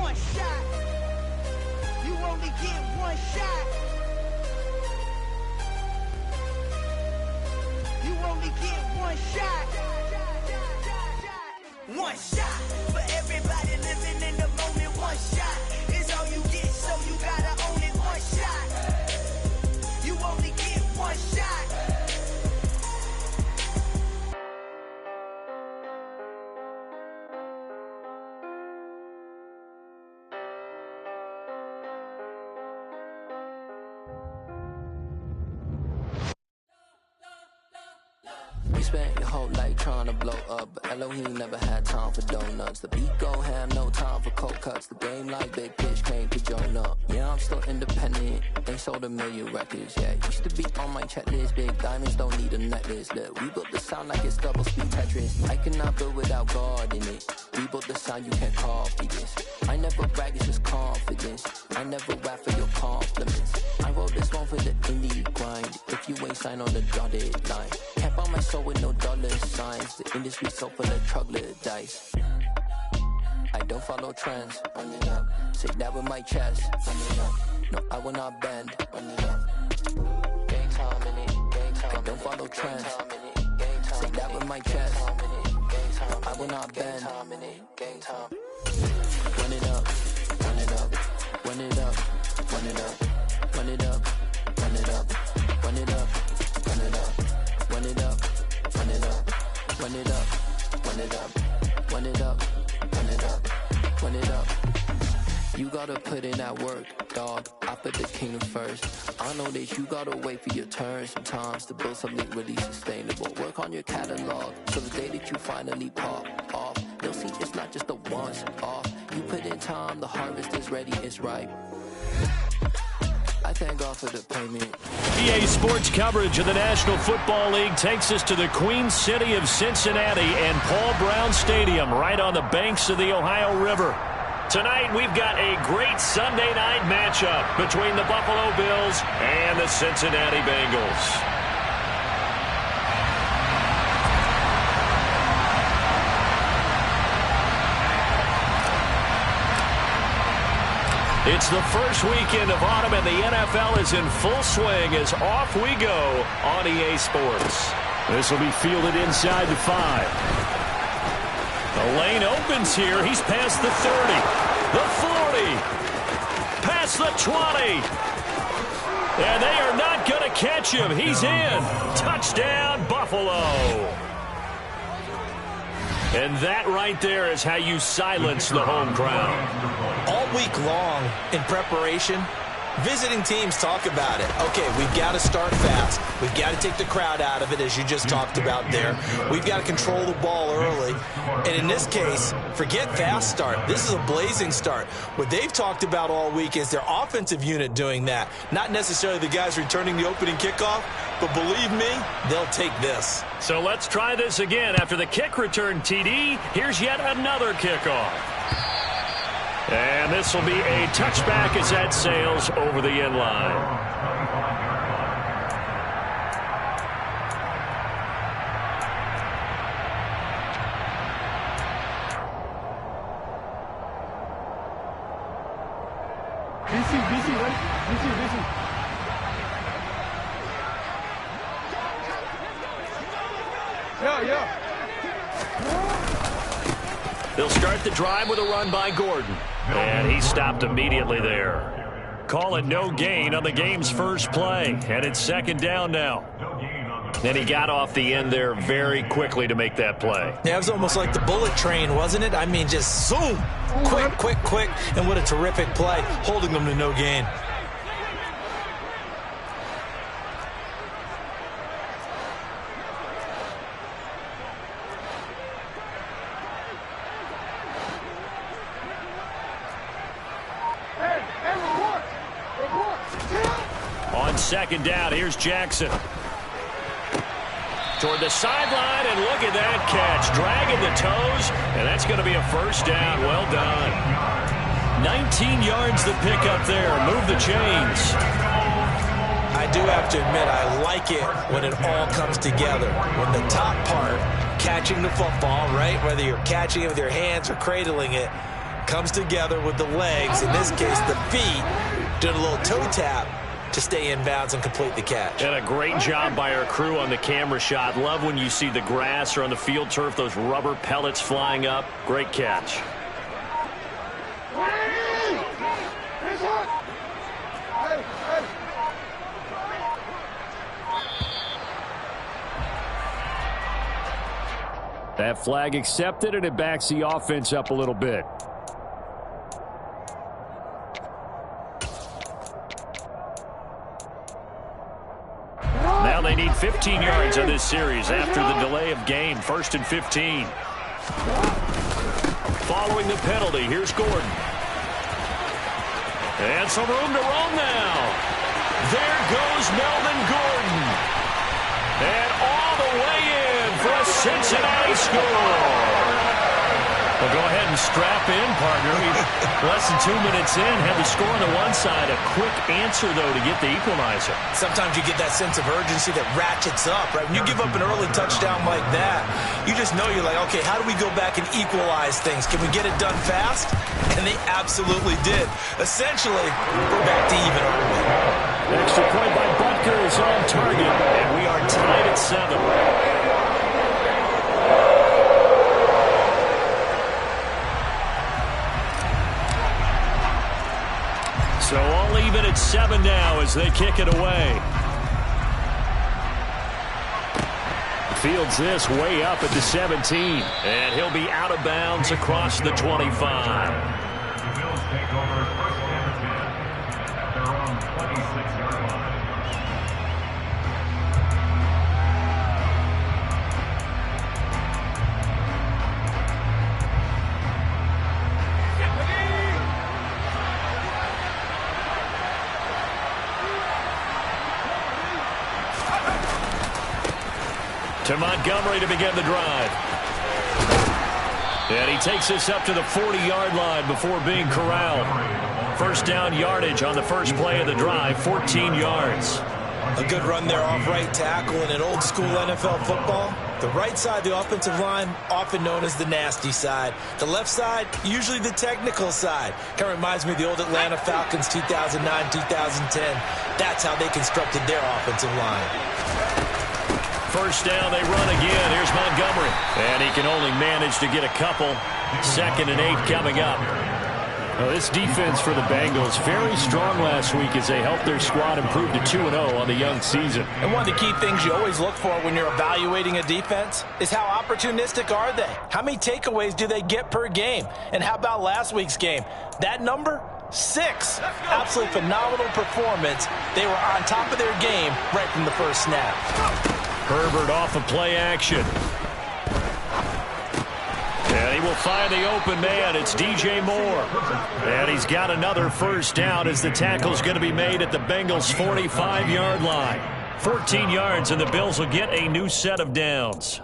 one shot. You only get one shot. You only get one shot. One shot for everybody living in the moment. One shot is all you get, so you gotta own it. One shot. You only get one shot. You spent your whole life trying to blow up, but Elohim never had time for donuts. The beat gon' have no time for cold cuts. The game like Big Pitch came to Jonah. Yeah, I'm still independent, ain't sold a million records. Yeah, used to be on my checklist. Big diamonds don't need a necklace. Look, we built the sound like it's double speed Tetris. I cannot build without God in it. We built the sound you can't copy this. I never brag, it's just confidence. I never rap for your compliments. I wrote this one for the indie grind. If you ain't signed on the dotted line, can't buy my soul with no dollar signs. The industry so full of troglodytes. I don't follow trends. Run it up. Say that with my chest. Run it up. No, I will not bend. Run it up. Gang time in it. Gang time. I don't follow trends. Say that with my chest. No, I will not bend. Gang time. Run it up. Run it up. Run it up. Run it up. Run it up. Run it up. Run it up. Run it up. Run it up. Run it up. Run it up. Run it up. Run it up. Run it up. Run it up. You gotta put in that work, dog. I put the kingdom first. I know that you gotta wait for your turn sometimes to build something really sustainable. Work on your catalog, so the day that you finally pop off, you'll see it's not just a once off. You put in time, the harvest is ready, it's ripe. I thank God for the payment. EA Sports coverage of the National Football League takes us to the Queen City of Cincinnati and Paul Brown Stadium right on the banks of the Ohio River. Tonight we've got a great Sunday night matchup between the Buffalo Bills and the Cincinnati Bengals. It's the first weekend of autumn, and the NFL is in full swing as off we go on EA Sports. This will be fielded inside the 5. The lane opens here. He's past the 30, the 40, past the 20. And they are not going to catch him. He's in. Touchdown, Buffalo. And that right there is how you silence the home crowd. All week long in preparation, visiting teams talk about it. Okay, we've got to start fast. We've got to take the crowd out of it, as you just talked about there. We've got to control the ball early. And in this case, forget fast start. This is a blazing start. What they've talked about all week is their offensive unit doing that. Not necessarily the guys returning the opening kickoff, but believe me, they'll take this. So let's try this again. After the kick return TD, here's yet another kickoff. And this will be a touchback as that sails over the end line. BC, right? BC. Yeah. They'll start the drive with a run by Gordon. And he stopped immediately there. Call it no gain on the game's first play. And it's second down now. And he got off the end there very quickly to make that play. Yeah, it was almost like the bullet train, wasn't it? I mean, just zoom. Quick. And what a terrific play, holding them to no gain. On second down, here's Jackson. Toward the sideline, and look at that catch. Dragging the toes, and that's going to be a first down. Well done. 19 yards the pick up there. Move the chains. I do have to admit, I like it when it all comes together. When the top part, catching the football, right, whether you're catching it with your hands or cradling it, comes together with the legs, in this case the feet, doing a little toe tap to stay in bounds and complete the catch. And a great job by our crew on the camera shot. Love when you see the grass or on the field turf, those rubber pellets flying up. Great catch. That flag accepted, and it backs the offense up a little bit. Now they need 15 yards on this series after the delay of game. 1st and 15. Following the penalty, here's Gordon. And some room to roam now. There goes Melvin Gordon. And all the way in for a Cincinnati score. Well, go ahead and strap in, partner. Less than 2 minutes in, had the score on the one side. A quick answer, though, to get the equalizer. Sometimes you get that sense of urgency that ratchets up, right? When you give up an early touchdown like that, you just know you're like, okay, how do we go back and equalize things? Can we get it done fast? And they absolutely did. Essentially, we're back to even, aren't we? Extra point by Butker is on target, and we are tied at 7. So all even at 7 now as they kick it away. Fields this way up at the 17. And he'll be out of bounds across the 25. The Bills take over 1st and 10 at their own 26-yard line. To Montgomery to begin the drive. And he takes us up to the 40-yard line before being corralled. 1st down yardage on the first play of the drive, 14 yards. A good run there off right tackle in an old-school NFL football. The right side of the offensive line, often known as the nasty side. The left side, usually the technical side. Kind of reminds me of the old Atlanta Falcons 2009-2010. That's how they constructed their offensive line. 1st down, they run again. Here's Montgomery. And he can only manage to get a couple. 2nd and 8 coming up. Well, this defense for the Bengals, very strong last week as they helped their squad improve to 2-0 on the young season. And one of the key things you always look for when you're evaluating a defense is how opportunistic are they? How many takeaways do they get per game? And how about last week's game? That number? 6. Absolutely phenomenal performance. They were on top of their game right from the first snap. Herbert off of play action. And he will find the open man. It's DJ Moore. And he's got another 1st down as the tackle's going to be made at the Bengals' 45-yard line. 14 yards, and the Bills will get a new set of downs.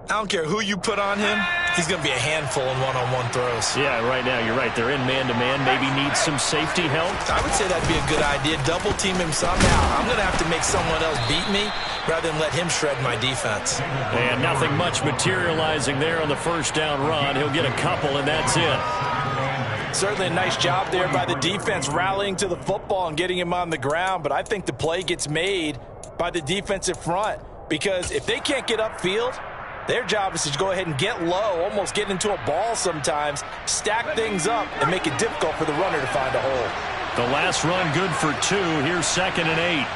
I don't care who you put on him. He's going to be a handful in one-on-one throws. Yeah, right now, you're right. They're in man-to-man. Maybe need some safety help. I would say that'd be a good idea. Double team him somehow. I'm going to have to make someone else beat me rather than let him shred my defense. And nothing much materializing there on the 1st down run. He'll get a couple, and that's it. Certainly a nice job there by the defense rallying to the football and getting him on the ground, but I think the play gets made by the defensive front because if they can't get upfield, their job is to go ahead and get low, almost get into a ball sometimes, stack things up, and make it difficult for the runner to find a hole. The last run good for 2. Here's 2nd and 8.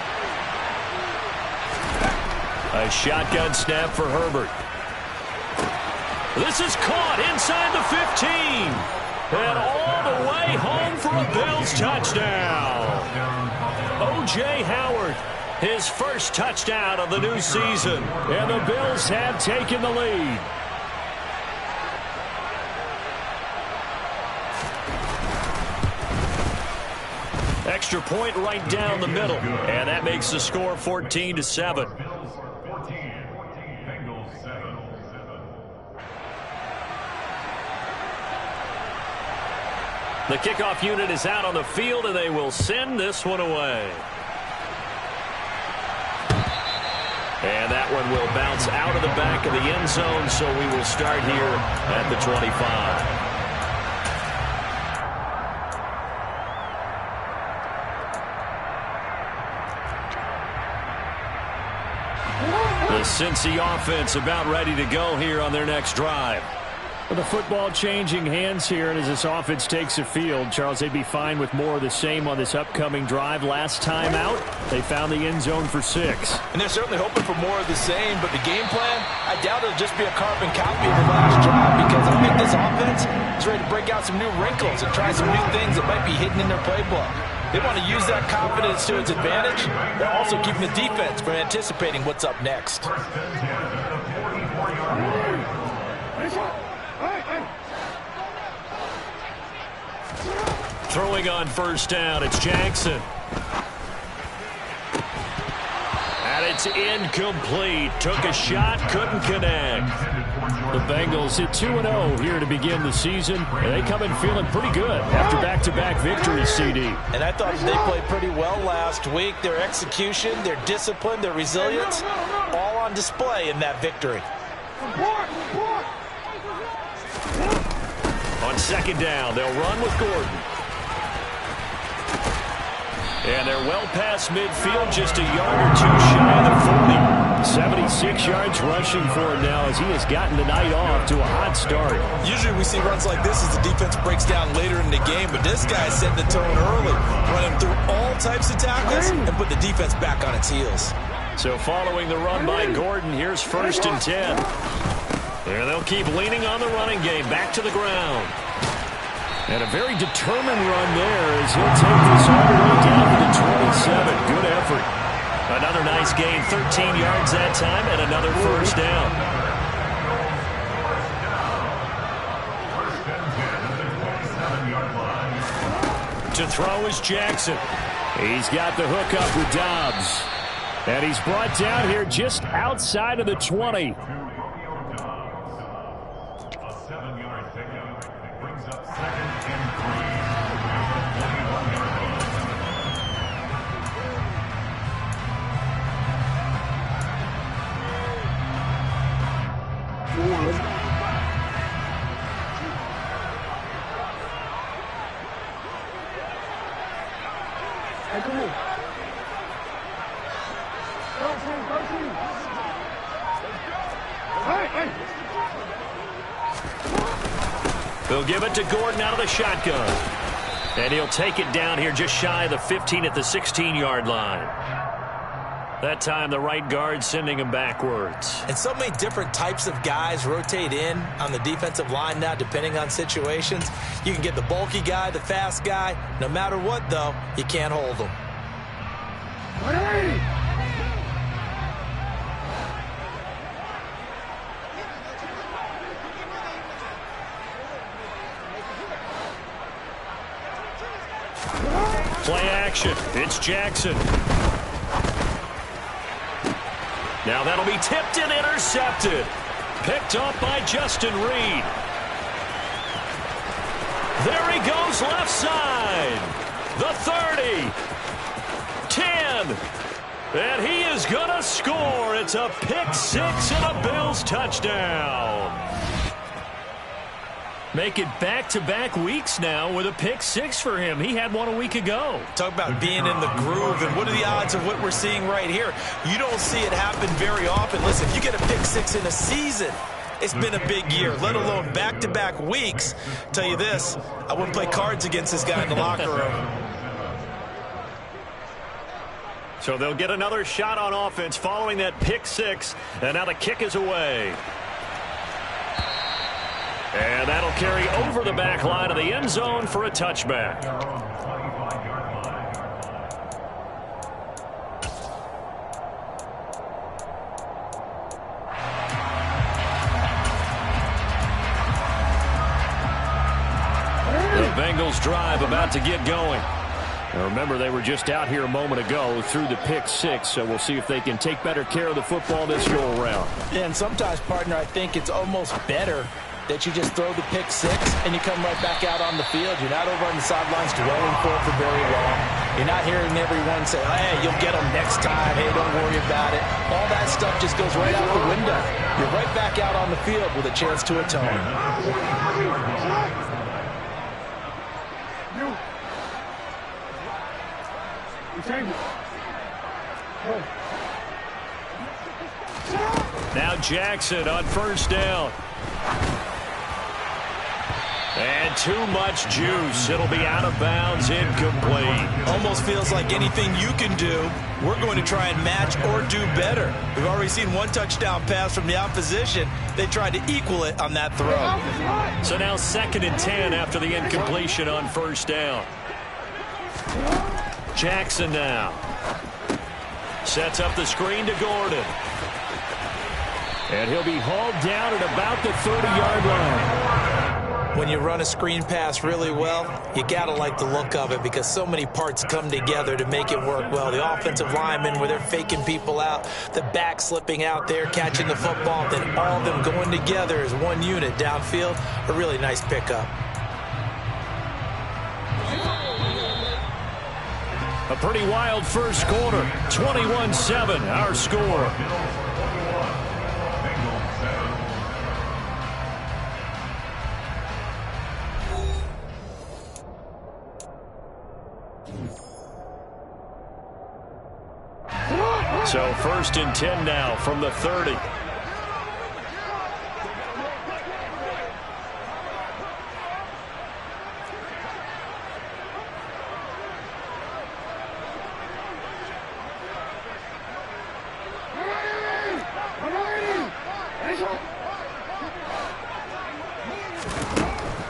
A shotgun snap for Herbert. This is caught inside the 15. And all the way home for a Bills touchdown. O.J. Howard. His 1st touchdown of the new season. And the Bills have taken the lead. Extra point right down the middle. And that makes the score 14-7. The kickoff unit is out on the field, and they will send this one away. And that one will bounce out of the back of the end zone, so we will start here at the 25. The Cincy offense about ready to go here on their next drive. With the football changing hands here, and as this offense takes the field, Charles, they'd be fine with more of the same on this upcoming drive. Last time out, they found the end zone for 6. And they're certainly hoping for more of the same, but the game plan, I doubt it'll just be a carbon copy of the last drive, because I think this offense is ready to break out some new wrinkles and try some new things that might be hidden in their playbook. They want to use that confidence to its advantage, while also keeping the defense from anticipating what's up next. Throwing on first down, it's Jackson. And it's incomplete. Took a shot, couldn't connect. The Bengals hit 2-0 here to begin the season. And they come in feeling pretty good after back-to-back victories, CD. And I thought they played pretty well last week. Their execution, their discipline, their resilience, all on display in that victory. On second down, they'll run with Gordon. And they're well past midfield, just a yard or two shy of the 40. 76 yards rushing for him now as he has gotten the night off to a hot start. Usually we see runs like this as the defense breaks down later in the game, but this guy set the tone early, running through all types of tackles and put the defense back on its heels. So following the run by Gordon, here's 1st and 10. And they'll keep leaning on the running game, back to the ground. And a very determined run there as he'll take this all the way down to the 27. Good effort. Another nice gain, 13 yards that time, and another first down. To throw is Jackson. He's got the hook up with Dobbs. And he's brought down here just outside of the 20. They'll give it to Gordon out of the shotgun. And he'll take it down here just shy of the 15 at the 16-yard line. That time the right guard sending him backwards. And so many different types of guys rotate in on the defensive line now depending on situations. You can get the bulky guy, the fast guy. No matter what, though, you can't hold them. Play action. It's Jackson. Now that'll be tipped and intercepted. Picked up by Justin Reed. There he goes left side. The 30. 10. And he is going to score. It's a pick six and a Bills touchdown. Make it back-to-back weeks now with a pick six for him. He had one a week ago. Talk about being in the groove, and what are the odds of what we're seeing right here? You don't see it happen very often. Listen, if you get a pick six in a season, it's been a big year, let alone back-to-back weeks. Tell you this, I wouldn't play cards against this guy in the locker room. So they'll get another shot on offense following that pick six, and now the kick is away. And that'll carry over the back line of the end zone for a touchback. The Bengals drive about to get going. Now remember, they were just out here a moment ago through the pick six, so we'll see if they can take better care of the football this go-around. Yeah, and sometimes, partner, I think it's almost better that you just throw the pick six and you come right back out on the field. You're not over on the sidelines dwelling for very long. You're not hearing everyone say, hey, you'll get them next time. Hey, don't worry about it. All that stuff just goes right out the window. You're right back out on the field with a chance to atone. You change it. Go. Now Jackson on first down. And too much juice. It'll be out of bounds, incomplete. Almost feels like anything you can do, we're going to try and match or do better. We've already seen one touchdown pass from the opposition. They tried to equal it on that throw. So now 2nd and 10 after the incompletion on first down. Jackson now. Sets up the screen to Gordon. And he'll be hauled down at about the 30-yard line. When you run a screen pass really well, you got to like the look of it because so many parts come together to make it work well. The offensive linemen, where they're faking people out, the back slipping out there, catching the football, then all of them going together as one unit downfield. A really nice pickup. A pretty wild first quarter. 21-7, our score. So 1st and 10 now from the 30.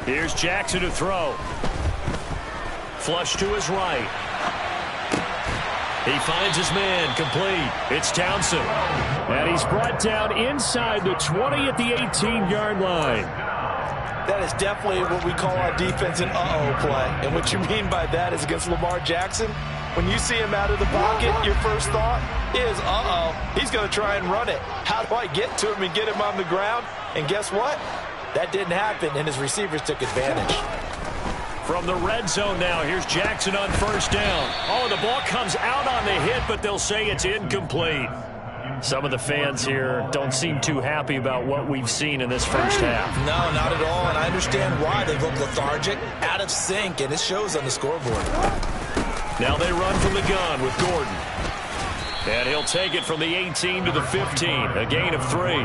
Here's Jackson to throw. Flush to his right. He finds his man, complete. It's Townsend. And he's brought down inside the 20 at the 18-yard line. That is definitely what we call our defense an uh-oh play. And what you mean by that is against Lamar Jackson, when you see him out of the pocket, your first thought is, uh-oh, he's going to try and run it. How do I get to him and get him on the ground? And guess what? That didn't happen, and his receivers took advantage. From the red zone now, here's Jackson on first down. Oh, the ball comes out on the hit, but they'll say it's incomplete. Some of the fans here don't seem too happy about what we've seen in this first half. No, not at all, and I understand why. They look lethargic, out of sync, and it shows on the scoreboard. Now they run from the gun with Gordon. And he'll take it from the 18 to the 15, a gain of 3.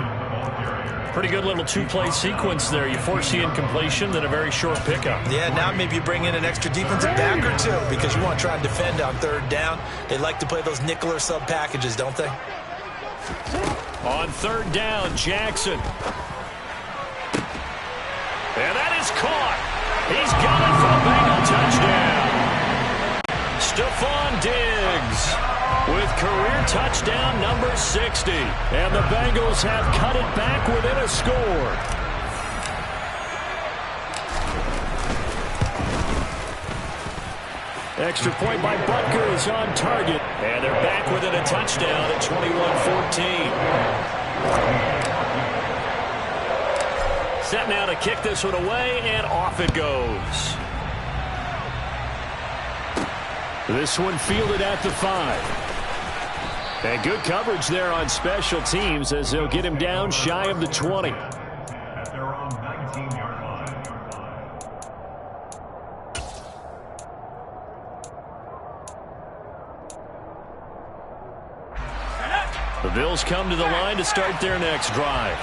Pretty good little two-play sequence there. You force the incompletion, then a very short pickup. Yeah, now maybe you bring in an extra defensive back or two because you want to try and defend on 3rd down. They like to play those nickel or sub packages, don't they? On 3rd down, Jackson. And that is caught. He's got it for a Bengal touchdown. Stephon Diggs with career touchdown number 60. And the Bengals have cut it back within a score. Extra point by Butker is on target. And they're back within a touchdown at 21-14. Set now to kick this one away, and off it goes. This one fielded at the 5. And good coverage there on special teams as they'll get him down shy of the 20. At their own 19-yard line. The Bills come to the line to start their next drive.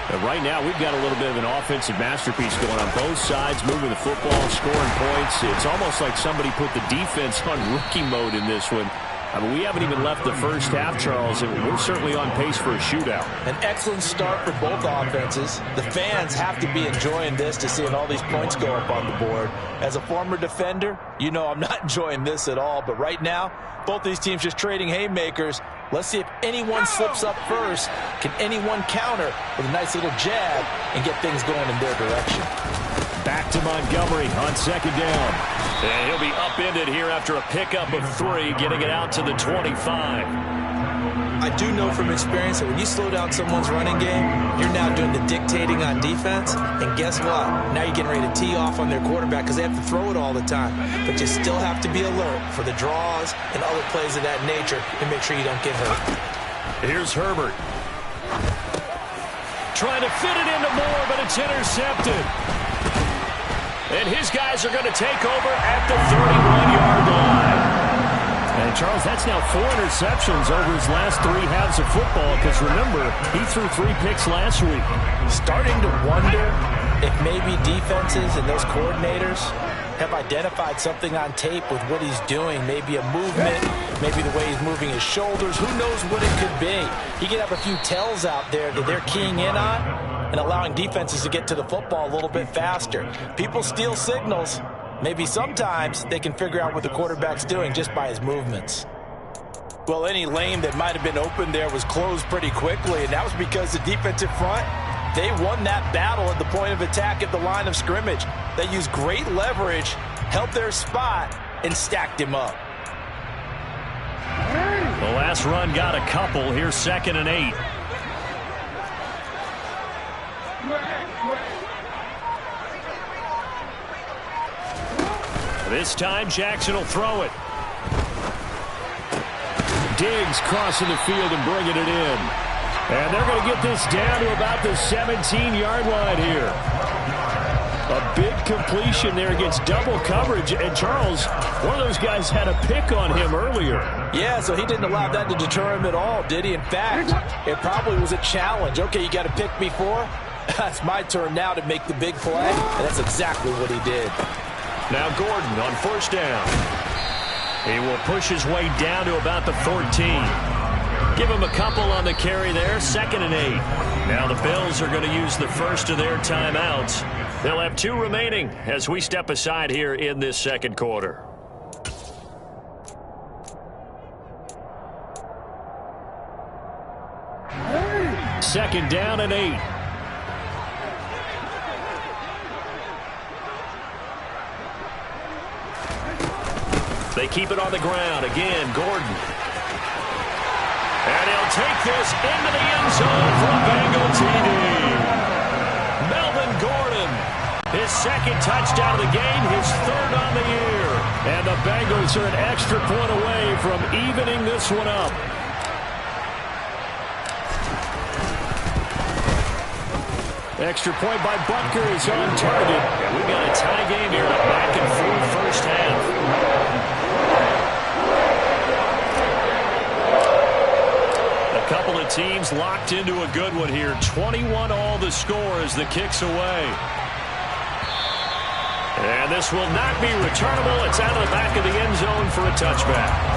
And right now, we've got a little bit of an offensive masterpiece going on both sides, moving the football, scoring points. It's almost like somebody put the defense on rookie mode in this one. I mean, we haven't even left the first half, Charles, and we're certainly on pace for a shootout. An excellent start for both offenses. The fans have to be enjoying this to seeing all these points go up on the board. As a former defender, you know I'm not enjoying this at all, but right now, both these teams just trading haymakers. Let's see if anyone slips up first. Can anyone counter with a nice little jab and get things going in their direction? Back to Montgomery on 2nd down. And he'll be upended here after a pickup of 3, getting it out to the 25. I do know from experience that when you slow down someone's running game, you're now doing the dictating on defense. And guess what? Now you're getting ready to tee off on their quarterback because they have to throw it all the time. But you still have to be alert for the draws and other plays of that nature to make sure you don't get hurt. Here's Herbert. Trying to fit it into Moore, but it's intercepted. And his guys are going to take over at the 31-yard line. And Charles, that's now 4 interceptions over his last 3 halves of football because, remember, he threw 3 picks last week. Starting to wonder if maybe defenses and those coordinators have identified something on tape with what he's doing. Maybe a movement, maybe the way he's moving his shoulders. Who knows what it could be? He could have a few tells out there that they're keying in on and allowing defenses to get to the football a little bit faster. People steal signals. Maybe sometimes they can figure out what the quarterback's doing just by his movements. Well, any lane that might have been open there was closed pretty quickly, and that was because the defensive front, they won that battle at the point of attack at the line of scrimmage. They used great leverage, held their spot, and stacked him up. The last run got a couple. Here's 2nd and 8. This time, Jackson will throw it. Diggs crossing the field and bringing it in. And they're going to get this down to about the 17-yard line here. A big completion there against double coverage. And Charles, one of those guys had a pick on him earlier. Yeah, so he didn't allow that to deter him at all, did he? In fact, it probably was a challenge. Okay, you got to pick me 4? That's my turn now to make the big play. And that's exactly what he did. Now Gordon on 1st down. He will push his way down to about the 14. Give him a couple on the carry there. 2nd and 8. Now the Bills are going to use the first of their timeouts. They'll have 2 remaining as we step aside here in this 2nd quarter. Second down and 8. They keep it on the ground. Again, Gordon. And he'll take this into the end zone for a Bengal TD. Melvin Gordon, his 2nd touchdown of the game, his 3rd on the year. And the Bengals are an extra point away from evening this one up. Extra point by Butker is on target. And we've got a tie game here, a back-and-forth first half. Couple of teams locked into a good one here. 21 all the score as the kick's away. And this will not be returnable. It's out of the back of the end zone for a touchback.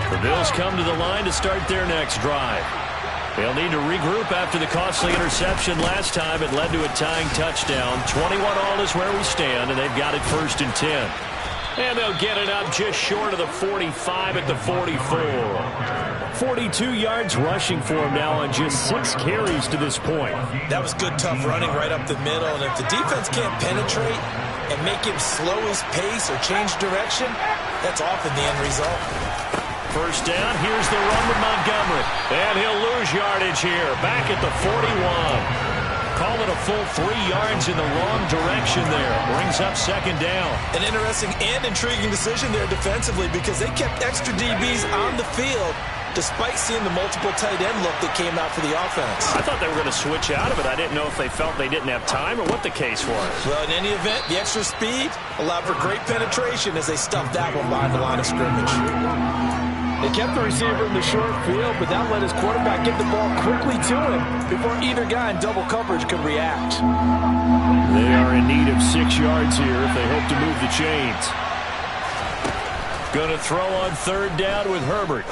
The Bills come to the line to start their next drive. They'll need to regroup after the costly interception last time. It led to a tying touchdown. 21 all is where we stand, and they've got it 1st and 10. And they'll get it up just short of the 45 at the 44. 42 yards rushing for him now on just 6 carries to this point. That was good, tough running right up the middle. And if the defense can't penetrate and make him slow his pace or change direction, that's often the end result. 1st down, here's the run with Montgomery. And he'll lose yardage here, back at the 41. Call it a full 3 yards in the wrong direction there. Brings up 2nd down. An interesting and intriguing decision there defensively because they kept extra DBs on the field despite seeing the multiple tight end look that came out for the offense. I thought they were going to switch out of it. I didn't know if they felt they didn't have time or what the case was. Well, in any event, the extra speed allowed for great penetration as they stuffed that one behind the line of scrimmage. They kept the receiver in the short field, but that let his quarterback get the ball quickly to him before either guy in double coverage could react. They are in need of 6 yards here if they hope to move the chains. Going to throw on 3rd down with Herbert.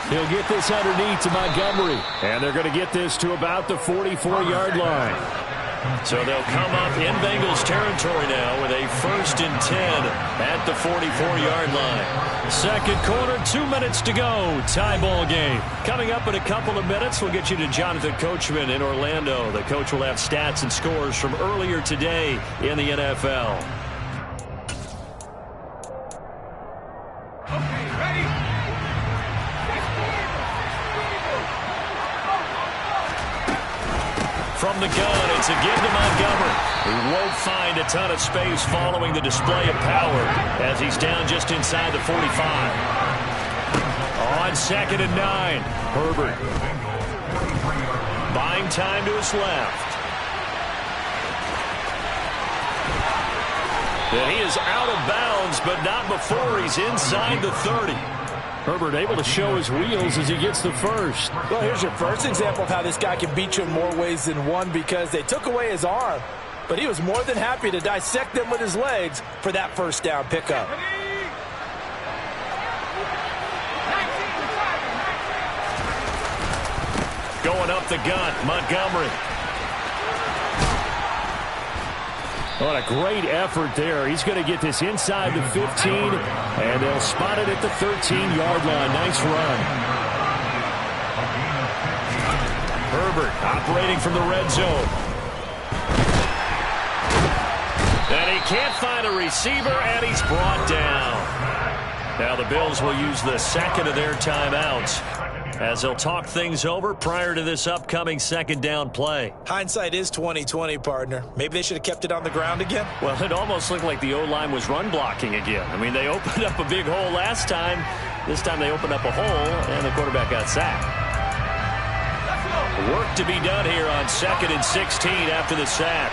He'll get this underneath to Montgomery. And they're going to get this to about the 44-yard line. So they'll come up in Bengals territory now with a 1st and 10 at the 44-yard line. 2nd quarter, 2 minutes to go. Tie ball game. Coming up in a couple of minutes, we'll get you to Jonathan Coachman in Orlando. The coach will have stats and scores from earlier today in the NFL. Okay, ready? from the gun. It's a give to Montgomery. He won't find a ton of space following the display of power as he's down just inside the 45. On 2nd and 9, Herbert. Buying time to his left. And he is out of bounds, but not before he's inside the 30. Herbert able to show his wheels as he gets the first. Well, here's your first example of how this guy can beat you in more ways than one, because they took away his arm, but he was more than happy to dissect them with his legs for that first down pickup. Going up the gut, Montgomery. What a great effort there. He's going to get this inside the 15, and they'll spot it at the 13-yard line. Nice run. Herbert operating from the red zone. And he can't find a receiver, and he's brought down. Now the Bills will use the second of their timeouts as they'll talk things over prior to this upcoming second down play. Hindsight is 20/20, partner. Maybe they should have kept it on the ground again. Well, it almost looked like the O-line was run blocking again. I mean, they opened up a big hole last time. This time they opened up a hole, and the quarterback got sacked. Work to be done here on 2nd and 16 after the sack.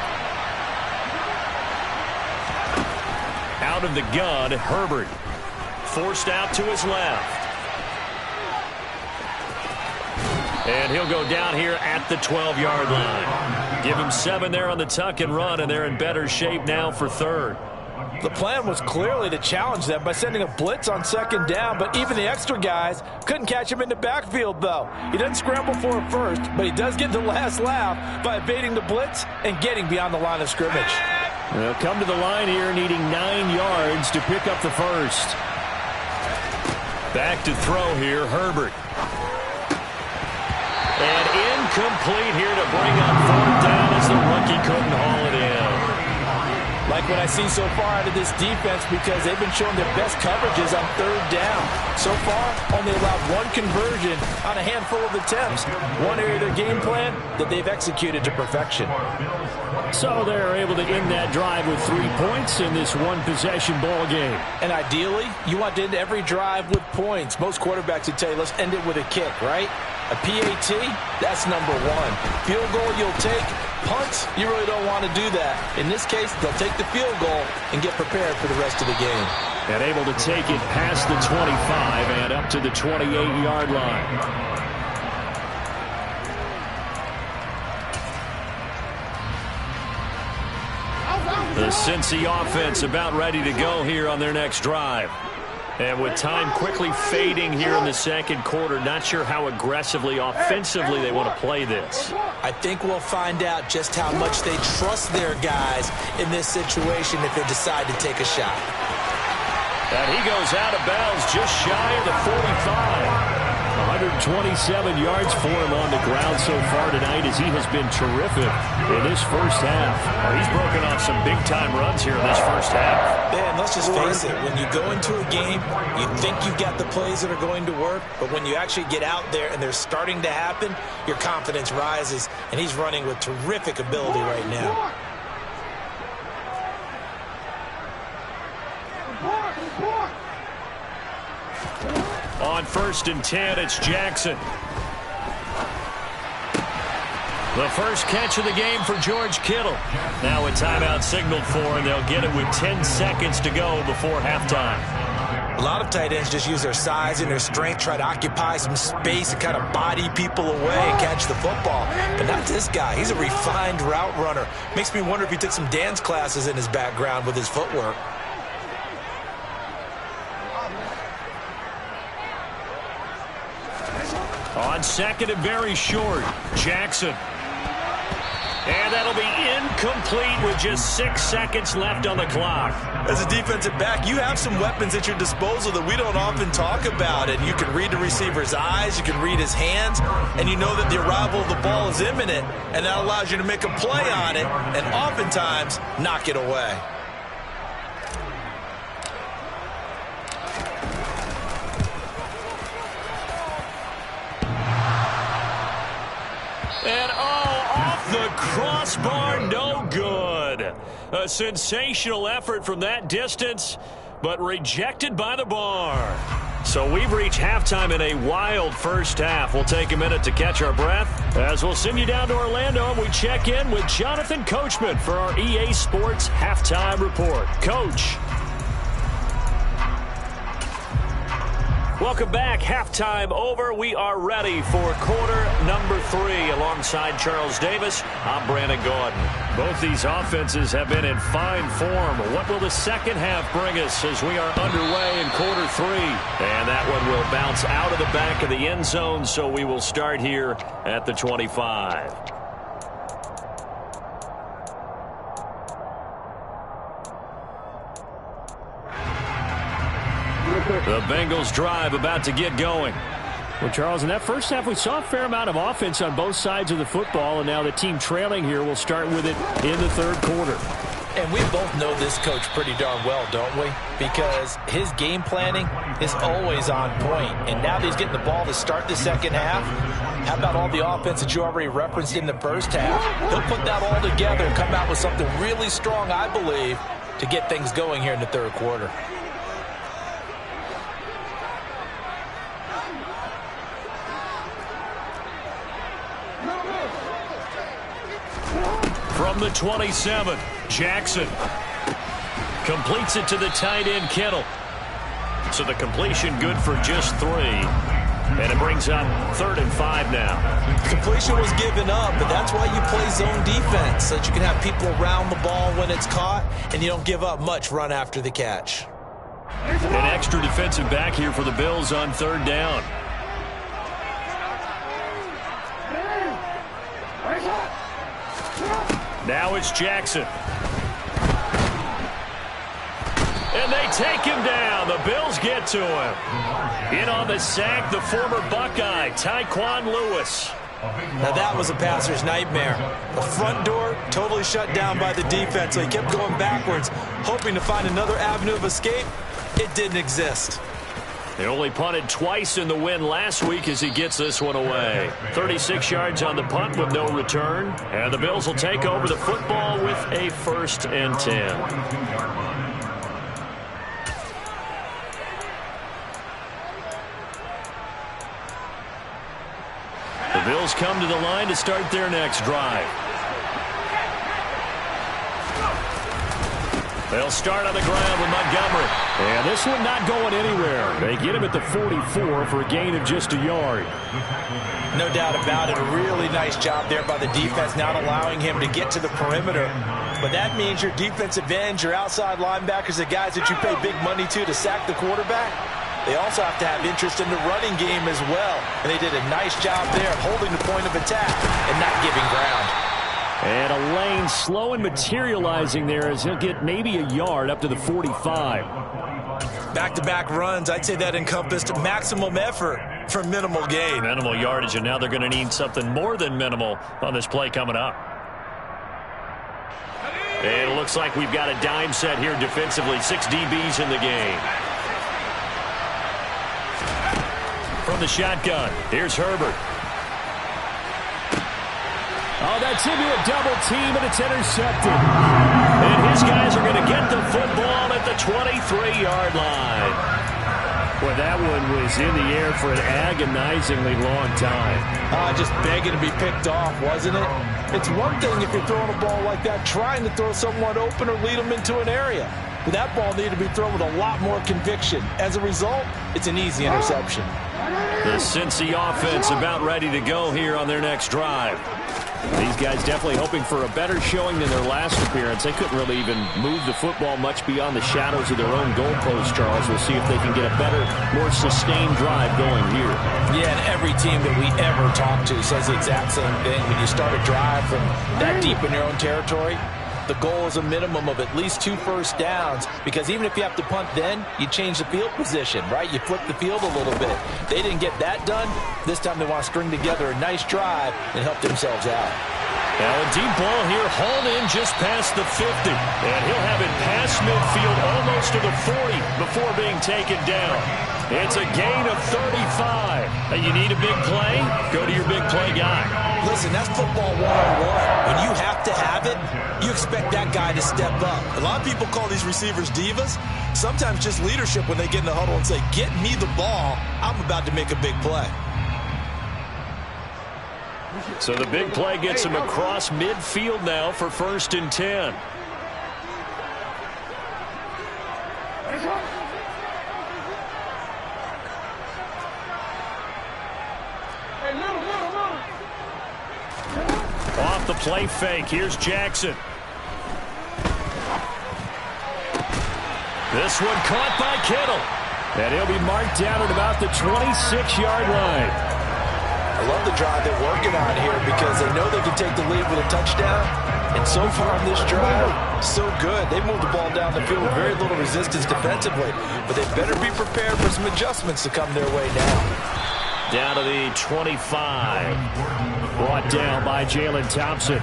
Out of the gun, Herbert. Forced out to his left. And he'll go down here at the 12-yard line. Give him 7 there on the tuck and run, and they're in better shape now for third. The plan was clearly to challenge them by sending a blitz on 2nd down, but even the extra guys couldn't catch him in the backfield, though. He doesn't scramble for it first, but he does get the last laugh by evading the blitz and getting beyond the line of scrimmage. They'll come to the line here needing 9 yards to pick up the first. Back to throw here, Herbert. And incomplete here to bring up 4th down as the rookie couldn't haul it in. Like what I see so far out of this defense, because they've been showing their best coverages on 3rd down. So far, only allowed 1 conversion on a handful of attempts. One area of their game plan that they've executed to perfection. So they're able to end that drive with 3 points in this one-possession ball game. And ideally, you want to end every drive with points. Most quarterbacks would tell you, let's end it with a kick, right? A PAT, that's number 1. Field goal you'll take. Punts, you really don't want to do that. In this case, they'll take the field goal and get prepared for the rest of the game. And able to take it past the 25 and up to the 28-yard line. The Cincy offense about ready to go here on their next drive. And with time quickly fading here in the second quarter, not sure how aggressively, offensively they want to play this. I think we'll find out just how much they trust their guys in this situation if they decide to take a shot. And he goes out of bounds just shy of the 45. 127 yards for him on the ground so far tonight as he has been terrific in this first half. Well, he's broken off some big-time runs here in this first half. Man, let's just face it. When you go into a game, you think you've got the plays that are going to work, but when you actually get out there and they're starting to happen, your confidence rises, and he's running with terrific ability right now. On 1st and 10, it's Jackson. The first catch of the game for George Kittle. Now a timeout signaled for, and they'll get it with 10 seconds to go before halftime. A lot of tight ends just use their size and their strength, try to occupy some space and kind of body people away and catch the football. But not this guy. He's a refined route runner. Makes me wonder if he took some dance classes in his background with his footwork. On 2nd and very short, Jackson. And that'll be incomplete with just 6 seconds left on the clock. As a defensive back, you have some weapons at your disposal that we don't often talk about. And you can read the receiver's eyes, you can read his hands, and you know that the arrival of the ball is imminent, and that allows you to make a play on it and oftentimes knock it away. And, oh, off off the crossbar, no good. A sensational effort from that distance, but rejected by the bar. So we've reached halftime in a wild first half. We'll take a minute to catch our breath as we'll send you down to Orlando and we check in with Jonathan Coachman for our EA Sports Halftime Report. Coach. Welcome back. Halftime over. We are ready for quarter number 3. Alongside Charles Davis, I'm Brandon Gordon. Both these offenses have been in fine form. What will the second half bring us as we are underway in quarter 3? And that one will bounce out of the back of the end zone, so we will start here at the 25. The Bengals drive about to get going. Well, Charles, in that first half, we saw a fair amount of offense on both sides of the football, and now the team trailing here will start with it in the third quarter. And we both know this coach pretty darn well, don't we? Because his game planning is always on point. And now that he's getting the ball to start the second half, how about all the offense that you already referenced in the first half? He'll put that all together and come out with something really strong, I believe, to get things going here in the third quarter. From the 27, Jackson completes it to the tight end, Kittle. So the completion good for just 3. And it brings up 3rd and 5 now. Completion was given up, but that's why you play zone defense, so that you can have people around the ball when it's caught, and you don't give up much run after the catch. An extra defensive back here for the Bills on 3rd down. Now it's Jackson. And they take him down. The Bills get to him. In on the sack, the former Buckeye, Tyquan Lewis. Now that was a passer's nightmare. The front door totally shut down by the defense, so he kept going backwards, hoping to find another avenue of escape. It didn't exist. They only punted twice in the win last week as he gets this one away. 36 yards on the punt with no return. And the Bills will take over the football with a 1st and 10. The Bills come to the line to start their next drive. They'll start on the ground with Montgomery. And this one not going anywhere. They get him at the 44 for a gain of just a yard. No doubt about it. A really nice job there by the defense, not allowing him to get to the perimeter. But that means your defensive ends, your outside linebackers, the guys that you pay big money to sack the quarterback, they also have to have interest in the running game as well. And they did a nice job there of holding the point of attack and not giving ground. And a lane slow and materializing there as he'll get maybe a yard up to the 45. Back-to-back runs, I'd say that encompassed maximum effort for minimal gain. Minimal yardage, and now they're going to need something more than minimal on this play coming up. And it looks like we've got a dime set here defensively. 6 DBs in the game. From the shotgun, here's Herbert. Oh, that's into a double team, and it's intercepted. And his guys are going to get the football at the 23-yard line. Boy, that one was in the air for an agonizingly long time. Just begging to be picked off, wasn't it? It's one thing if you're throwing a ball like that, trying to throw someone open or lead them into an area. But that ball needed to be thrown with a lot more conviction. As a result, it's an easy interception. The Cincy offense about ready to go here on their next drive. These guys definitely hoping for a better showing than their last appearance. They couldn't really even move the football much beyond the shadows of their own goalpost, Charles. We'll see if they can get a better, more sustained drive going here. Yeah, and every team that we ever talk to says the exact same thing. When you start a drive from that deep in your own territory, the goal is a minimum of at least 2 first downs, because even if you have to punt then, you change the field position, right? You flip the field a little bit. They didn't get that done. This time they want to string together a nice drive and help themselves out. Now a deep ball here, hauled in just past the 50. And he'll have it past midfield almost to the 40 before being taken down. It's a gain of 35. You need a big play? Go to your big play guy. Listen, that's football 101. When you have to have it, you expect that guy to step up. A lot of people call these receivers divas. Sometimes just leadership when they get in the huddle and say, get me the ball. I'm about to make a big play. So the big play gets him across midfield now for 1st and 10. Off the play fake, here's Jackson. This one caught by Kittle. And he'll be marked down at about the 26-yard line. I love the drive they're working on here because they know they can take the lead with a touchdown. And so far on this drive, so good. They moved the ball down the field with very little resistance defensively. But they better be prepared for some adjustments to come their way now. Down to the 25. Brought down by Jalen Thompson.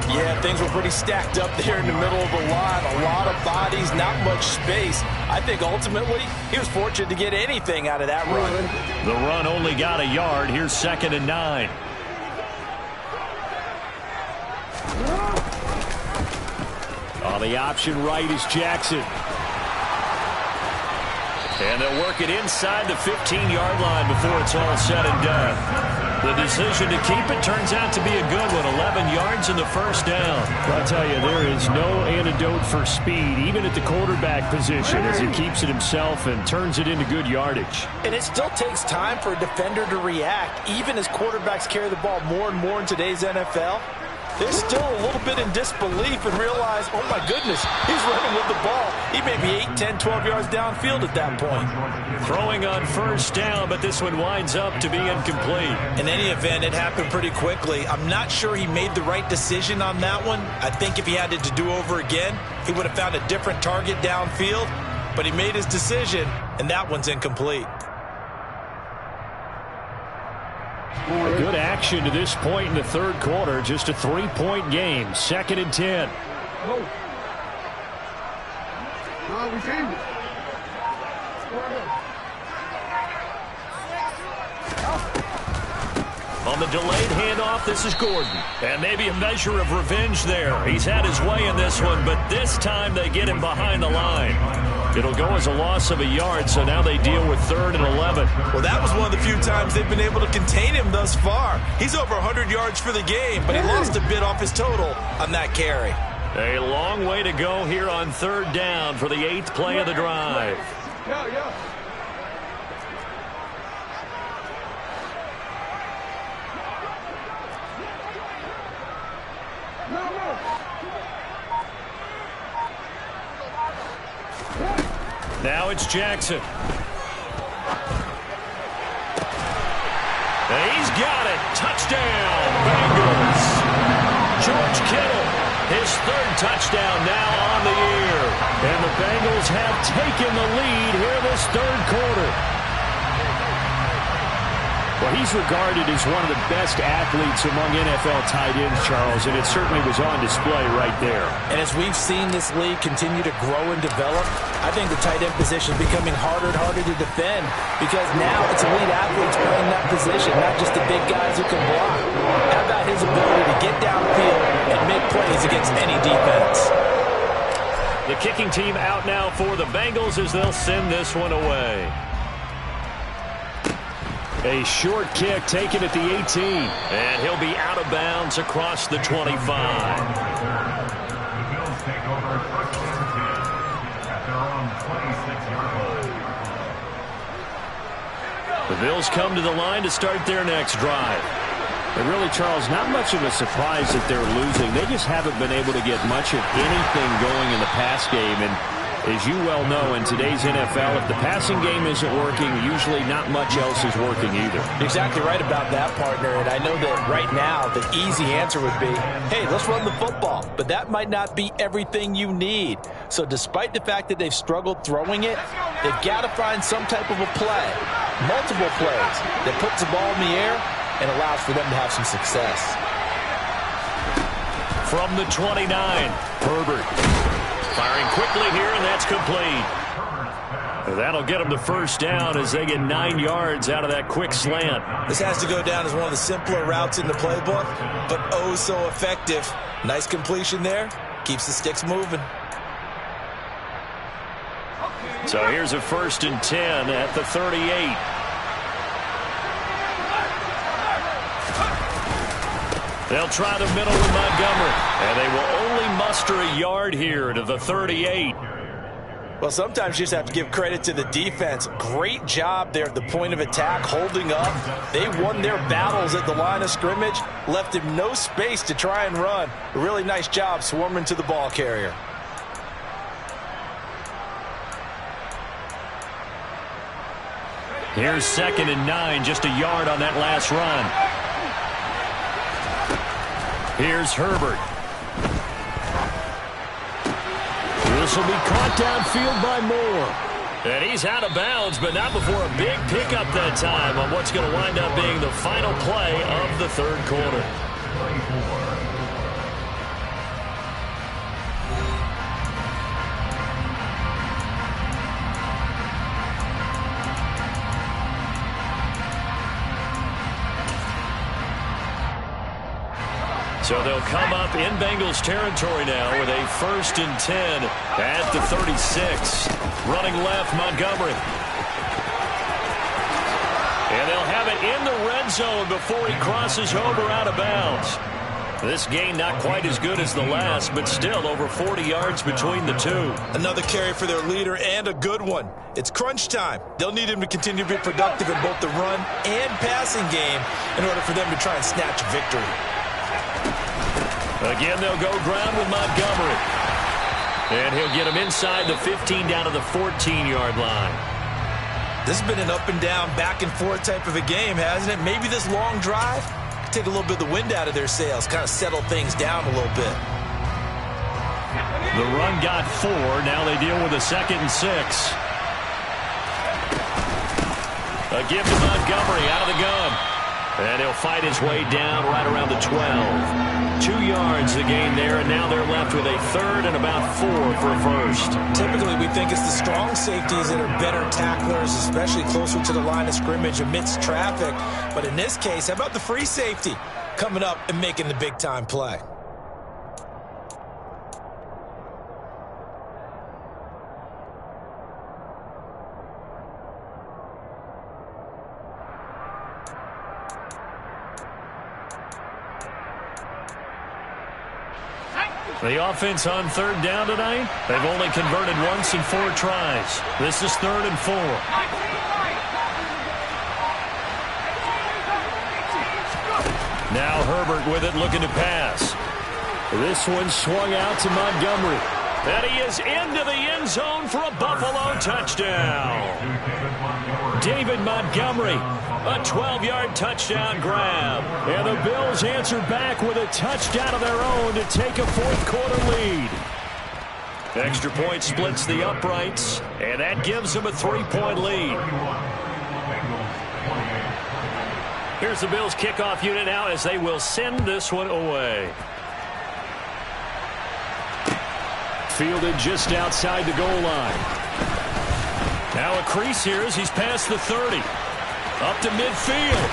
Yeah, things were pretty stacked up there in the middle of the line. A lot of bodies, not much space. I think ultimately he was fortunate to get anything out of that run. The run only got a yard. Here's 2nd and 9. On the option right is Jackson. And they'll work it inside the 15-yard line before it's all said and done. The decision to keep it turns out to be a good one. 11 yards in the first down. I'll tell you, there is no antidote for speed, even at the quarterback position, as he keeps it himself and turns it into good yardage. And it still takes time for a defender to react, even as quarterbacks carry the ball more and more in today's NFL. They're still a little bit in disbelief and realize, oh my goodness, he's running with the ball. He may be 8, 10, 12 yards downfield at that point. Throwing on first down, but this one winds up to be incomplete. In any event, it happened pretty quickly. I'm not sure he made the right decision on that one. I think if he had it to do over again, he would have found a different target downfield. But he made his decision, and that one's incomplete. Good action to this point in the third quarter. Just a 3-point game. 2nd and 10. We changed it. On the delayed handoff, this is Gordon. And maybe a measure of revenge there. He's had his way in this one, but this time they get him behind the line. It'll go as a loss of a yard, so now they deal with 3rd and 11. Well, that was one of the few times they've been able to contain him thus far. He's over 100 yards for the game, but he lost a bit off his total on that carry. A long way to go here on 3rd down for the 8th play of the drive. Now it's Jackson. And he's got it. Touchdown, Bengals. George Kittle, his 3rd touchdown now on the year. And the Bengals have taken the lead here this 3rd quarter. Well, he's regarded as one of the best athletes among NFL tight ends, Charles, and it certainly was on display right there. And as we've seen this league continue to grow and develop, I think the tight end position is becoming harder and harder to defend because now it's elite athletes playing that position, not just the big guys who can block. How about his ability to get downfield and make plays against any defense? The kicking team out now for the Bengals as they'll send this one away. A short kick taken at the 18. And he'll be out of bounds across the 25. The Bills take over 1st and 10 at their own 26-yard line. The Bills come to the line to start their next drive. And really, Charles, not much of a surprise that they're losing. They just haven't been able to get much of anything going in the pass game. And as you well know, in today's NFL, if the passing game isn't working, usually not much else is working either. Exactly right about that, partner. And I know that right now the easy answer would be, hey, let's run the football. But that might not be everything you need. So despite the fact that they've struggled throwing it, they've got to find some type of a play, multiple plays, that puts the ball in the air and allows for them to have some success. From the 29, Herbert. Firing quickly here, and that's complete. That'll get them the first down as they get 9 yards out of that quick slant. This has to go down as one of the simpler routes in the playbook, but oh so effective. Nice completion there. Keeps the sticks moving. So here's a 1st and 10 at the 38. They'll try the middle with Montgomery, and they will only muster a yard here to the 38. Well, sometimes you just have to give credit to the defense. Great job there at the point of attack, holding up. They won their battles at the line of scrimmage, left him no space to try and run. A really nice job swarming to the ball carrier. Here's 2nd and 9, just a yard on that last run. Here's Herbert. This will be caught downfield by Moore. And he's out of bounds, but not before a big pickup that time on what's going to wind up being the final play of the 3rd quarter. So they'll come up in Bengals territory now with a 1st and 10 at the 36. Running left, Montgomery. And they'll have it in the red zone before he crosses over out of bounds. This gain not quite as good as the last, but still over 40 yards between the two. Another carry for their leader and a good one. It's crunch time. They'll need him to continue to be productive in both the run and passing game in order for them to try and snatch a victory. Again, they'll go ground with Montgomery. And he'll get him inside the 15 down to the 14-yard line. This has been an up-and-down, back-and-forth type of a game, hasn't it? Maybe this long drive could take a little bit of the wind out of their sails, kind of settle things down a little bit. The run got 4. Now they deal with a 2nd and 6. A give to Montgomery out of the gun. And he'll fight his way down right around the 12. 2 yards the gain there, and now they're left with a 3rd and about 4 for a 1st. Typically, we think it's the strong safeties that are better tacklers, especially closer to the line of scrimmage amidst traffic. But in this case, how about the free safety coming up and making the big-time play? The offense on 3rd down tonight, they've only converted once in 4 tries. This is 3rd and 4. Now Herbert with it, looking to pass. This one swung out to Montgomery. And he is into the end zone for a Buffalo touchdown. David Montgomery, a 12-yard touchdown grab. And the Bills answer back with a touchdown of their own to take a 4th quarter lead. Extra point splits the uprights, and that gives them a 3-point lead. Here's the Bills kickoff unit now as they will send this one away. Fielded just outside the goal line. Now a crease here as he's past the 30. Up to midfield.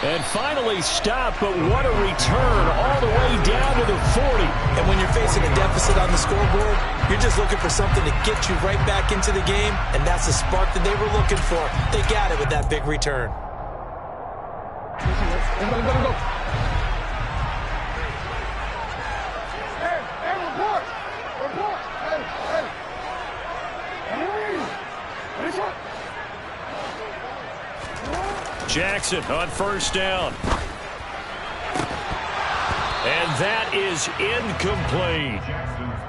And finally stopped, but what a return all the way down to the 40. And when you're facing a deficit on the scoreboard, you're just looking for something to get you right back into the game, and that's the spark that they were looking for. They got it with that big return. Jackson on 1st down. And that is incomplete.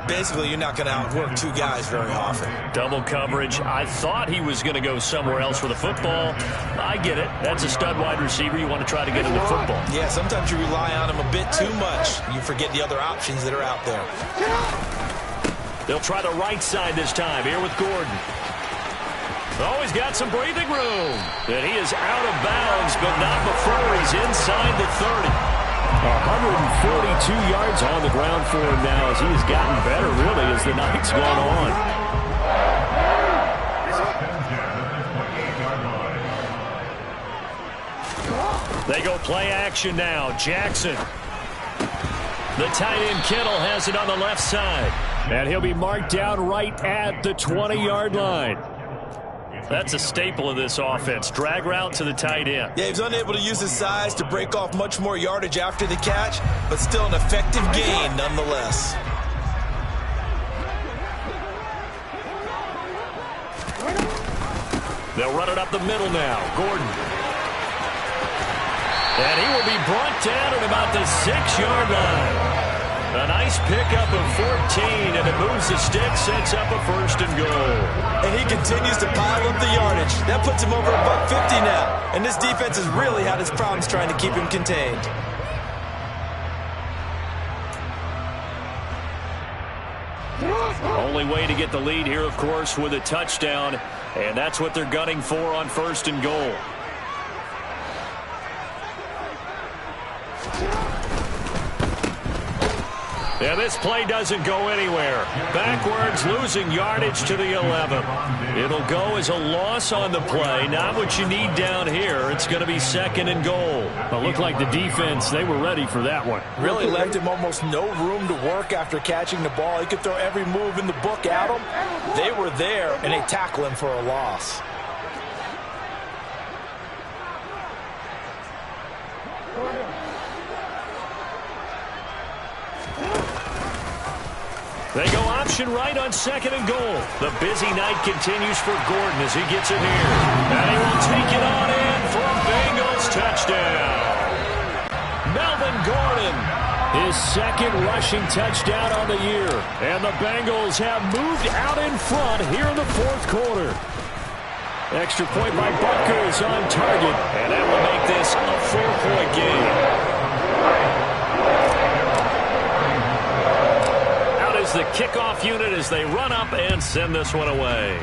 Basically, you're not going to outwork 2 guys very often. Double coverage. I thought he was going to go somewhere else with the football. I get it. That's a stud wide receiver. You want to try to get him the football. Yeah, sometimes you rely on him a bit too much. You forget the other options that are out there. They'll try the right side this time. Here with Gordon. Oh, he's got some breathing room. And he is out of bounds, but not before he's inside the 30. 142 yards on the ground for him now as he has gotten better, really, as the night's gone on. They go play action now. Jackson. The tight end Kittle has it on the left side. And he'll be marked down right at the 20-yard line. That's a staple of this offense. Drag route to the tight end. Yeah, he was unable to use his size to break off much more yardage after the catch, but still an effective gain nonetheless. They'll run it up the middle now. Gordon. And he will be brought down at about the 6-yard line. A nice pickup of 14, and it moves the stick, sets up a 1st and goal. And he continues to pile up the yardage. That puts him over $150 now. And this defense has really had its problems trying to keep him contained. Only way to get the lead here, of course, with a touchdown. And that's what they're gunning for on 1st and goal. And this play doesn't go anywhere. Backwards, losing yardage to the 11. It'll go as a loss on the play. Not what you need down here. It's going to be 2nd and goal. It looked like the defense, they were ready for that one. Really left him almost no room to work after catching the ball. He could throw every move in the book at him. They were there, and they tackle him for a loss. They go option right on 2nd and goal. The busy night continues for Gordon as he gets it here. And he will take it on in for a Bengals touchdown. Melvin Gordon. His 2nd rushing touchdown on the year. And the Bengals have moved out in front here in the 4th quarter. Extra point by Buckers on target. And that will make this a 4-point game. The kickoff unit as they run up and send this one away.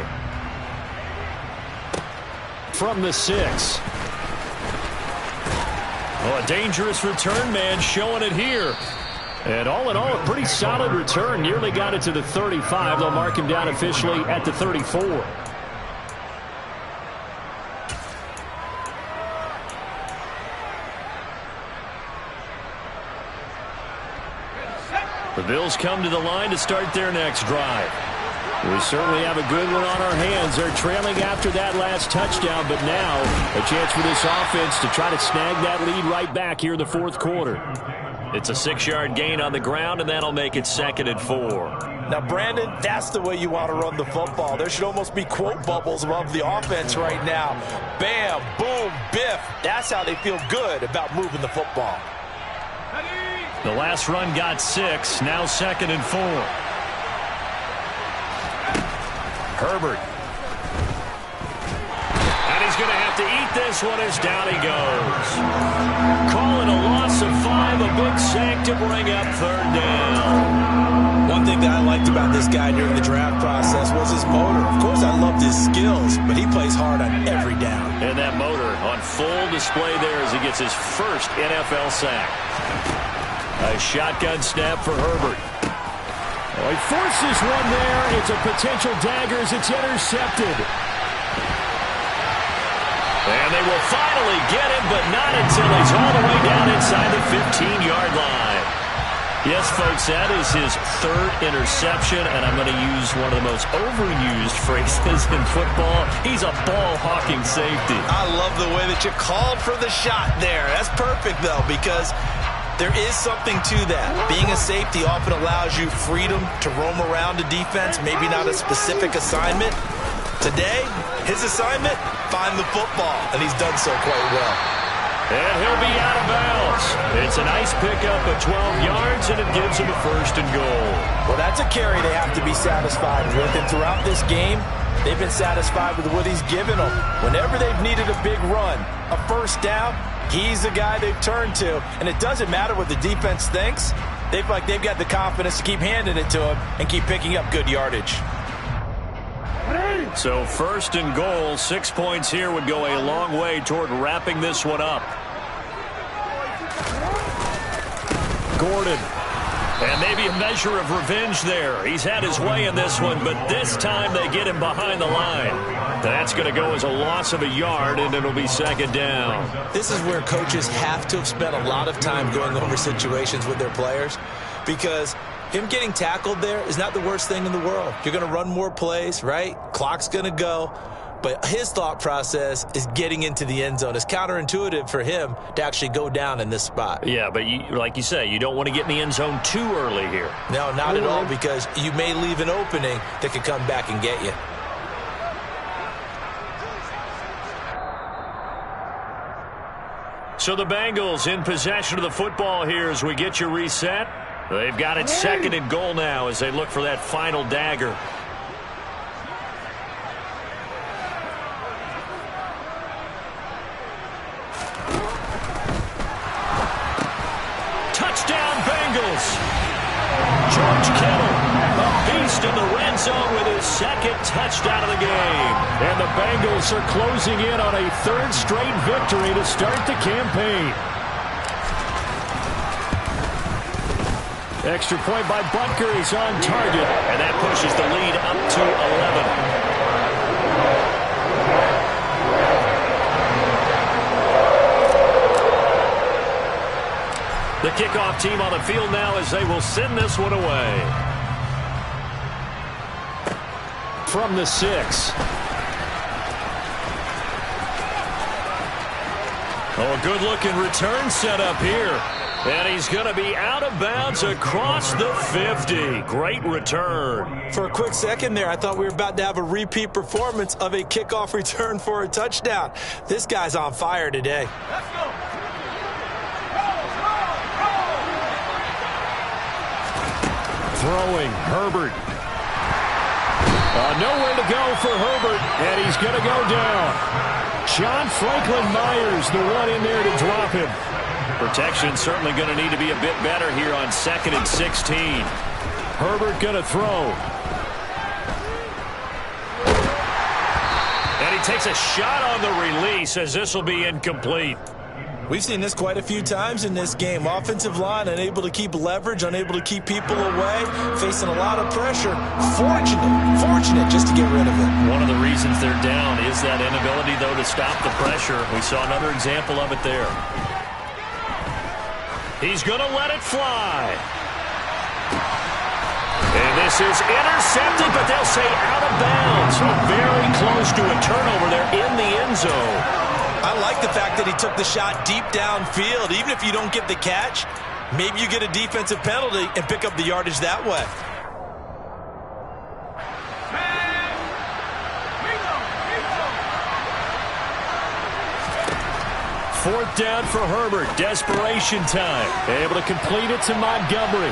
From the 6. Oh, a dangerous return man showing it here. And all in all, a pretty solid return. Nearly got it to the 35. They'll mark him down officially at the 34. The Bills come to the line to start their next drive. We certainly have a good one on our hands. They're trailing after that last touchdown, but now a chance for this offense to try to snag that lead right back here in the 4th quarter. It's a 6-yard gain on the ground, and that'll make it 2nd and 4. Now, Brandon, that's the way you want to run the football. There should almost be quote bubbles above the offense right now. Bam, boom, biff. That's how they feel good about moving the football. The last run got 6, now 2nd and 4. Herbert. And he's going to have to eat this one as down he goes. Call it a loss of 5, a big sack to bring up 3rd down. One thing that I liked about this guy during the draft process was his motor. Of course, I loved his skills, but he plays hard on every down. And that motor on full display there as he gets his first NFL sack. A shotgun snap for Herbert. Oh, he forces one there. It's a potential dagger as it's intercepted. And they will finally get him, but not until he's all the way down inside the 15-yard line. Yes, folks, that is his 3rd interception, and I'm going to use one of the most overused phrases in football. He's a ball-hawking safety. I love the way that you called for the shot there. That's perfect, though, because there is something to that. Being a safety often allows you freedom to roam around a defense, maybe not a specific assignment. Today, his assignment, find the football, and he's done so quite well. And he'll be out of bounds. It's a nice pickup of 12 yards, and it gives him a 1st and goal. Well, that's a carry they have to be satisfied with, and throughout this game, they've been satisfied with what he's given them. Whenever they've needed a big run, a 1st down, he's the guy they've turned to, and it doesn't matter what the defense thinks. They've got the confidence to keep handing it to him and keep picking up good yardage. So 1st and goal, 6 points here would go a long way toward wrapping this one up. Gordon. And maybe a measure of revenge there. He's had his way in this one, but this time they get him behind the line. That's going to go as a loss of a yard, and it'll be second down. This is where coaches have to have spent a lot of time going over situations with their players, because him getting tackled there is not the worst thing in the world. You're going to run more plays, right? Clock's going to go. But his thought process is getting into the end zone. It's counterintuitive for him to actually go down in this spot. Yeah, but like you say, you don't want to get in the end zone too early here. No, not at all, because you may leave an opening that could come back and get you. So the Bengals in possession of the football here as we get you reset. They've got it second and goal now as they look for that final dagger. Touchdown Bengals! George Kittle, a beast in the red zone with his second touchdown of the game. And the Bengals are closing in on a third straight victory to start the campaign. Extra point by Butker is on target. And that pushes the lead up to 11. The kickoff team on the field now as they will send this one away. From the 6. Oh, a good-looking return set up here. And he's going to be out of bounds across the 50. Great return. For a quick second there, I thought we were about to have a repeat performance of a kickoff return for a touchdown. This guy's on fire today. Let's go. Throwing, Herbert. Nowhere to go for Herbert, and he's going to go down. John Franklin Myers, the one in there to drop him. Protection certainly going to need to be a bit better here on 2nd and 16. Herbert going to throw. And he takes a shot on the release as this will be incomplete. We've seen this quite a few times in this game. Offensive line unable to keep leverage, unable to keep people away, facing a lot of pressure. Fortunate just to get rid of it. One of the reasons they're down is that inability, though, to stop the pressure. We saw another example of it there. He's going to let it fly. And this is intercepted, but they'll say out of bounds. So very close to a turnover there in the end zone. I like the fact that he took the shot deep downfield. Even if you don't get the catch, maybe you get a defensive penalty and pick up the yardage that way. Fourth down for Herbert. Desperation time. Able to complete it to Montgomery.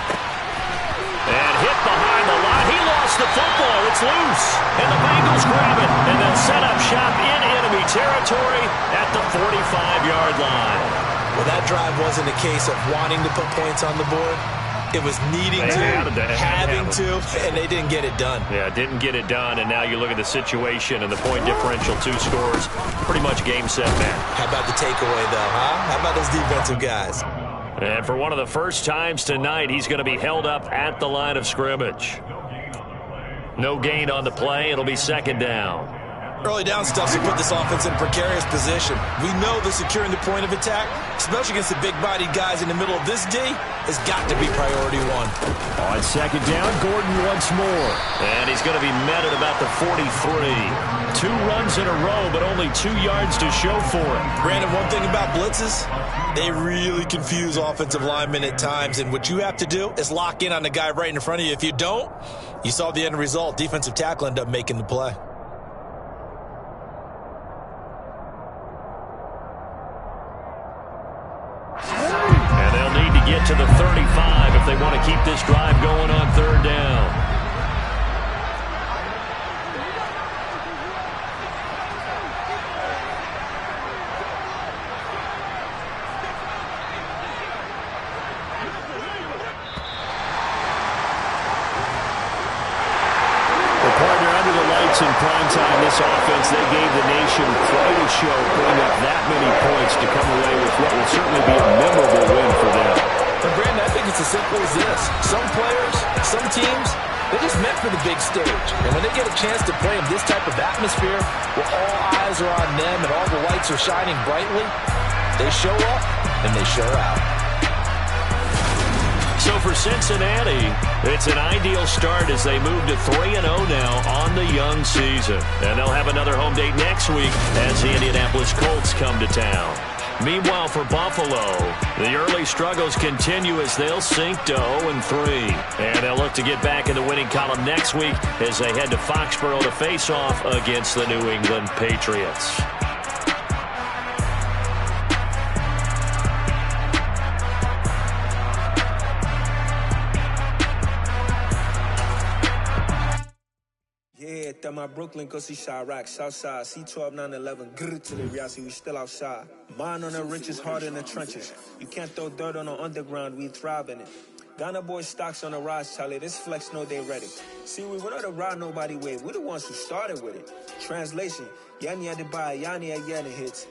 And hit behind the line. He lost the football. It's loose. And the Bengals grab it. And they'll set up shop in enemy territory at the 45-yard line. Well, that drive wasn't a case of wanting to put points on the board. It was needing having to, and they didn't get it done. Yeah, didn't get it done, and now you look at the situation and the point differential, 2 scores, pretty much game, set, match. How about the takeaway, though, huh? How about those defensive guys? And for one of the first times tonight, he's going to be held up at the line of scrimmage. No gain on the play. It'll be second down. Early down stuff to put this offense in a precarious position. We know that securing the point of attack, especially against the big-bodied guys in the middle of this D, has got to be priority 1. On second down, Gordon once more. And he's going to be met at about the 43. 2 runs in a row, but only 2 yards to show for it. Brandon, one thing about blitzes, they really confuse offensive linemen at times, and what you have to do is lock in on the guy right in front of you. If you don't, you saw the end result. Defensive tackle ended up making the play. And they'll need to get to the 35 if they want to keep this drive going on third down. In primetime, this offense, they gave the nation quite a show, putting up that many points to come away with what will certainly be a memorable win for them. But Brandon, I think it's as simple as this. Some players, some teams, They're just meant for the big stage. And when they get a chance to play in this type of atmosphere, where all eyes are on them and all the lights are shining brightly, they show up and they show out. So for Cincinnati, it's an ideal start as they move to 3-0 now on the young season. And they'll have another home date next week as the Indianapolis Colts come to town. Meanwhile, for Buffalo, the early struggles continue as they'll sink to 0-3. And they'll look to get back in the winning column next week as they head to Foxborough to face off against the New England Patriots. Yeah, that my Brooklyn, go see Chirac, Southside, C12, 911, grrr to the Riasi, we still outside. Mine on the richest, heart in the trenches. You can't throw dirt on the underground, we thrive in it. Ghana boys stocks on the rise, Charlie, this flex know they ready. See, we went on the ride nobody with, we the ones who started with it. Translation, Yanni had to buy, Yanni had Yanni hits.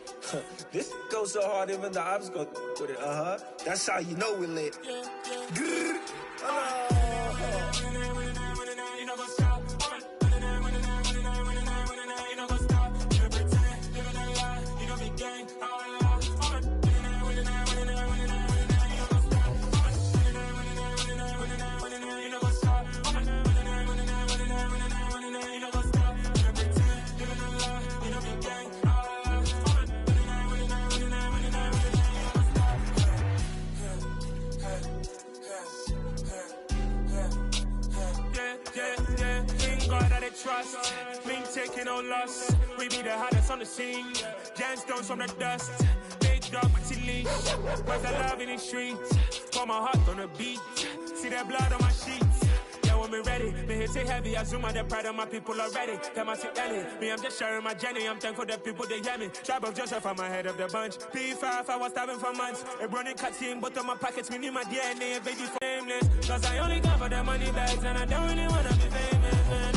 This goes so hard, even the ops go with it, That's how you know we lit. Grrr, trust, me taking no loss. We be the hottest on the scene. Gemstones from the dust. Big dog, pretty leash. Where's the love in the streets? Pour my heart on the beat. See that blood on my sheets. Yeah, when we ready, me hit it heavy. I zoom out the pride of my people already. Them I see Ellie. Me, I'm just sharing my journey. I'm thankful that people they hear me. Tribe of Joseph, I'm ahead of the bunch. P5, I was starving for months. A running cutscene, but on my pockets, me need my DNA. Baby, fameless. Cause I only come for the money bags, and I don't really wanna be famous, man.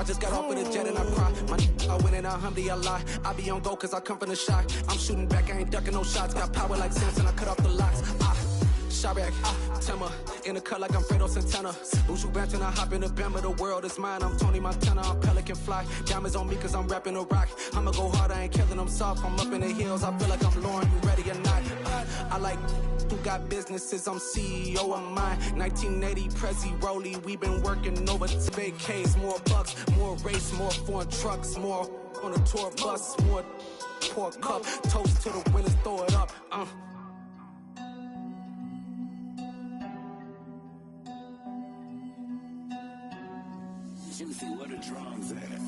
I just got off with a jet and I cry. I win and alhamdulillah. I be on go cause I come from the shot. I'm shooting back, I ain't ducking no shots. Got power like Samson, I cut off the locks. Shabak, Timmer, in the cut like I'm Fredo Santana. Ushu Benton, I hop in the Bama, the world is mine. I'm Tony Montana, I'm Pelican Fly. Diamonds on me cause I'm rapping a rock. I'ma go hard, I ain't killing them soft. I'm up in the hills, I feel like I'm Lauren, you ready or not? I like who got businesses, I'm CEO of mine. 1980 Prezi Rolly, we been working over to big K's. More bucks, more race, more foreign trucks, more on a tour bus, more pork cup. Toast to the winners, throw it up. Juicy, where the drums at?